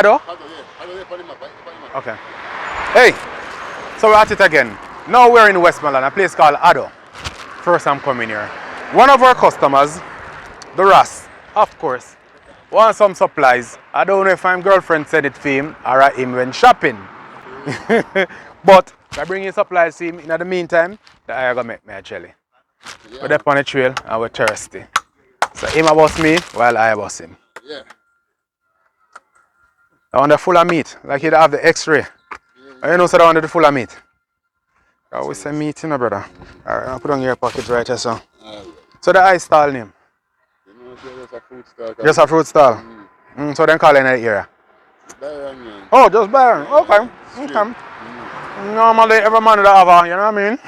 Ado? Okay. Hey, so we're at it again. Now we're in Westmoreland, a place called Ado. First I'm coming here. One of our customers, the Ras, of course, wants some supplies. I don't know if my girlfriend said it for him or him when shopping. But I bring in supplies to him. In the meantime, I gotta make me a jelly. Yeah. We're up on the trail and we're thirsty. So him about me while I about him. Yeah. I want the full of meat, like you'd have the X-ray. You know, so I want the full of meat. I always say meat, you know, brother. Alright, I'll put on your pocket right here, so. So the ice stall name? Just a fruit stall. Just a fruit stall? So then call in the area? Byron, man. Oh, just Byron. Okay. Okay. Normally every man that have a, you know what I mean?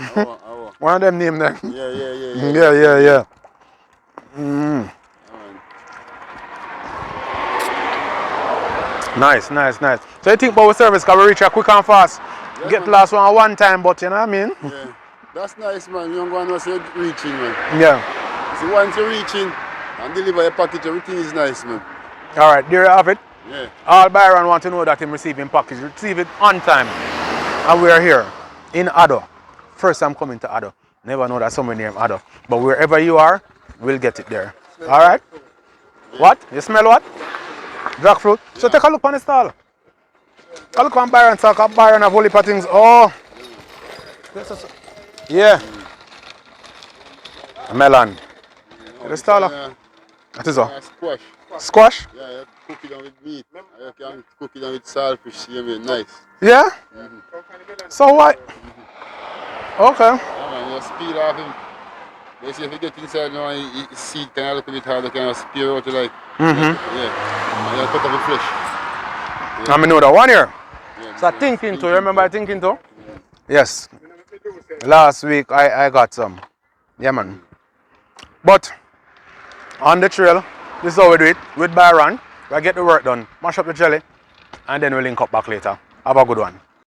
One of them name there. Yeah. Nice. So you think about service can we reach quick and fast? Yeah, get the last one time, but you know what I mean? Yeah. That's nice, man. You don't go and say reaching, man. Yeah. So once you're reaching and deliver your package, everything is nice, man. Alright, there you have it. Yeah. All Byron want to know that him receiving package, receive it on time. And we are here in Ado. First time coming to Ado. Never know that somewhere named Ado. But wherever you are, we'll get it there. Alright? Yeah. What? You smell what? Jackfruit? Yeah. So take a look on the stall. Take a look on Byron, talk about Byron have whole heap of things. Oh! Yeah. Melon. The stall. What is that? Squash. Squash? Yeah, you cook it down with meat. You can cook it down with saltfish, nice. Yeah? So what? Okay. Yeah, man, you speed off him. You see if you get inside now, you see it kind of look a bit hard, you kind of spear out like. Yeah. And you cut off the flesh. Yeah. I know that one here. Yeah, so thinking too, you remember thinking too? Yes. Last week I got some. Yeah, man. But on the trail, this is how we do it. With Byron, we get the work done, mash up the jelly, and then we'll link up back later. Have a good one.